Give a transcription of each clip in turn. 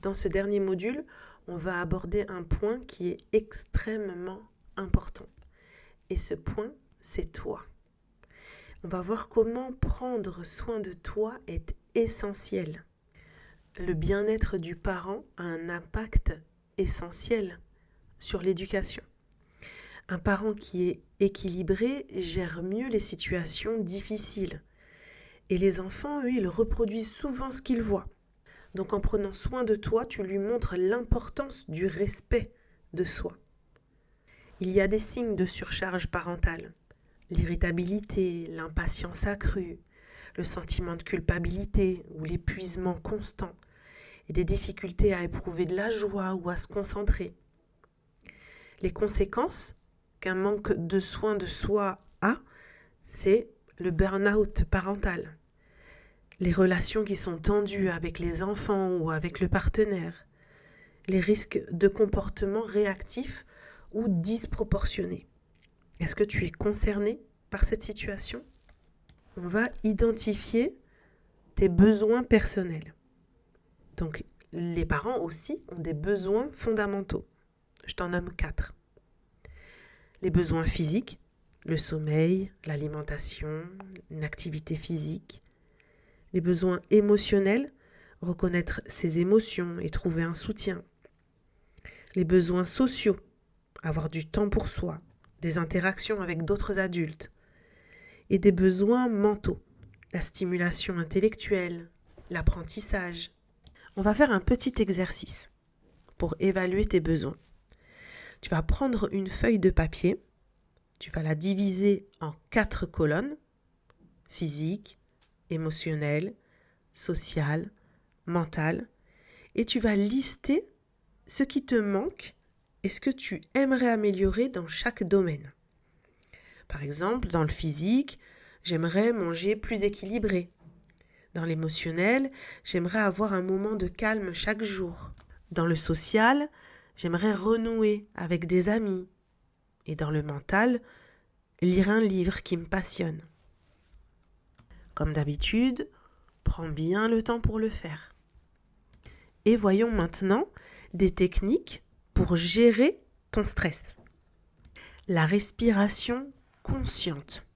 Dans ce dernier module, on va aborder un point qui est extrêmement important. Et ce point, c'est toi. On va voir comment prendre soin de toi est essentiel. Le bien-être du parent a un impact essentiel sur l'éducation. Un parent qui est équilibré gère mieux les situations difficiles. Et les enfants, eux, ils reproduisent souvent ce qu'ils voient. Donc en prenant soin de toi, tu lui montres l'importance du respect de soi. Il y a des signes de surcharge parentale. L'irritabilité, l'impatience accrue, le sentiment de culpabilité ou l'épuisement constant et des difficultés à éprouver de la joie ou à se concentrer. Les conséquences qu'un manque de soin de soi a, c'est le burn-out parental. Les relations qui sont tendues avec les enfants ou avec le partenaire, les risques de comportements réactifs ou disproportionnés. Est-ce que tu es concerné par cette situation ? On va identifier tes besoins personnels. Donc, les parents aussi ont des besoins fondamentaux. Je t'en nomme 4. Les besoins physiques, le sommeil, l'alimentation, une activité physique. Les besoins émotionnels, reconnaître ses émotions et trouver un soutien. Les besoins sociaux, avoir du temps pour soi, des interactions avec d'autres adultes. Et des besoins mentaux, la stimulation intellectuelle, l'apprentissage. On va faire un petit exercice pour évaluer tes besoins. Tu vas prendre une feuille de papier, tu vas la diviser en 4 colonnes, physique, émotionnelle, sociale, mentale, et tu vas lister ce qui te manque et ce que tu aimerais améliorer dans chaque domaine. Par exemple, dans le physique, j'aimerais manger plus équilibré. Dans l'émotionnel, j'aimerais avoir un moment de calme chaque jour. Dans le social, j'aimerais renouer avec des amis. Et dans le mental, lire un livre qui me passionne. Comme d'habitude, prends bien le temps pour le faire. Et voyons maintenant des techniques pour gérer ton stress. La respiration consciente.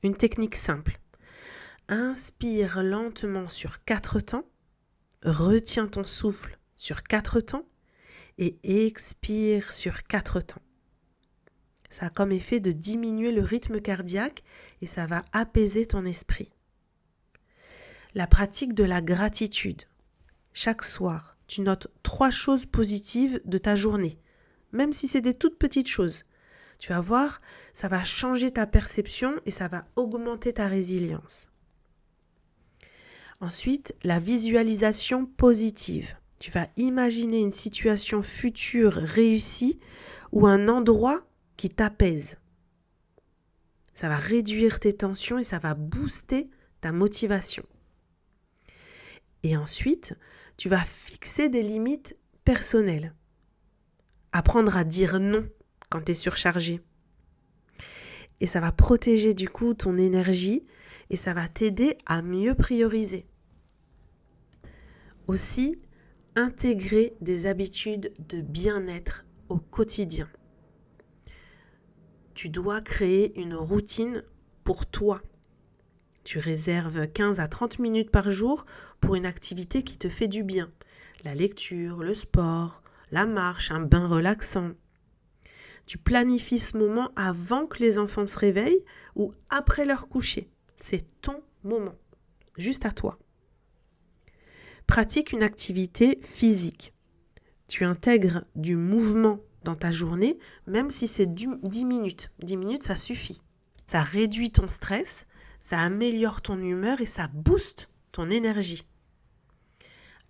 Une technique simple. Inspire lentement sur 4 temps, retiens ton souffle sur 4 temps et expire sur 4 temps. Ça a comme effet de diminuer le rythme cardiaque et ça va apaiser ton esprit. La pratique de la gratitude. Chaque soir, tu notes 3 choses positives de ta journée, même si c'est des toutes petites choses. Tu vas voir, ça va changer ta perception et ça va augmenter ta résilience. Ensuite, la visualisation positive. Tu vas imaginer une situation future réussie ou un endroit qui t'apaise. Ça va réduire tes tensions et ça va booster ta motivation. Et ensuite, tu vas fixer des limites personnelles. Apprendre à dire non quand tu es surchargé. Et ça va protéger du coup ton énergie et ça va t'aider à mieux prioriser. Aussi, intégrer des habitudes de bien-être au quotidien. Tu dois créer une routine pour toi. Tu réserves 15 à 30 minutes par jour pour une activité qui te fait du bien. La lecture, le sport, la marche, un bain relaxant. Tu planifies ce moment avant que les enfants se réveillent ou après leur coucher. C'est ton moment, juste à toi. Pratique une activité physique. Tu intègres du mouvement dans ta journée, même si c'est 10 minutes. 10 minutes, ça suffit. Ça réduit ton stress, ça améliore ton humeur et ça booste ton énergie.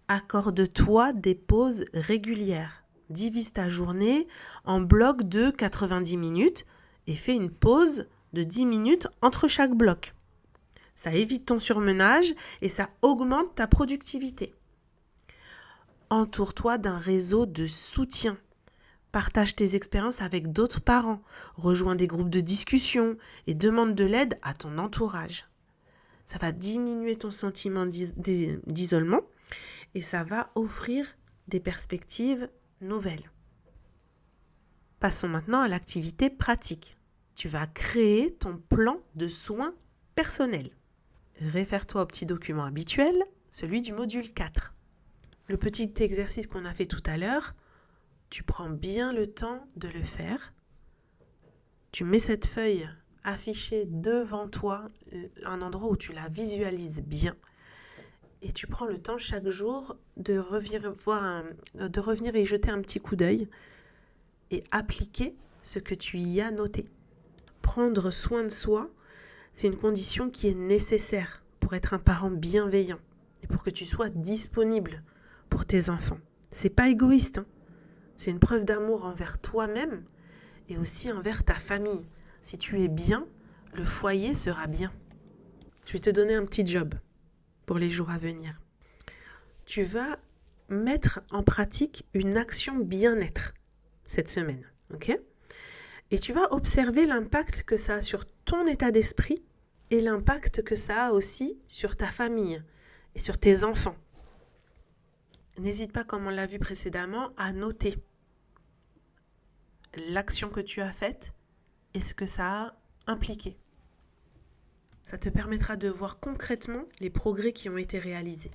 Accorde-toi des pauses régulières. Divise ta journée en blocs de 90 minutes et fais une pause de 10 minutes entre chaque bloc. Ça évite ton surmenage et ça augmente ta productivité. Entoure-toi d'un réseau de soutien. Partage tes expériences avec d'autres parents. Rejoins des groupes de discussion et demande de l'aide à ton entourage. Ça va diminuer ton sentiment d'isolement et ça va offrir des perspectives nouvelles. Passons maintenant à l'activité pratique. Tu vas créer ton plan de soins personnels. Réfère-toi au petit document habituel, celui du module 4. Le petit exercice qu'on a fait tout à l'heure, tu prends bien le temps de le faire. Tu mets cette feuille affichée devant toi, un endroit où tu la visualises bien. Et tu prends le temps chaque jour de revenir y jeter un petit coup d'œil et appliquer ce que tu y as noté. Prendre soin de soi, c'est une condition qui est nécessaire pour être un parent bienveillant et pour que tu sois disponible pour tes enfants. C'est pas égoïste, hein. C'est une preuve d'amour envers toi-même et aussi envers ta famille. Si tu es bien, le foyer sera bien. Je vais te donner un petit job pour les jours à venir. Tu vas mettre en pratique une action bien-être cette semaine, ok ? Et tu vas observer l'impact que ça a sur ton état d'esprit et l'impact que ça a aussi sur ta famille et sur tes enfants. N'hésite pas, comme on l'a vu précédemment, à noter l'action que tu as faite et ce que ça a impliqué. Ça te permettra de voir concrètement les progrès qui ont été réalisés.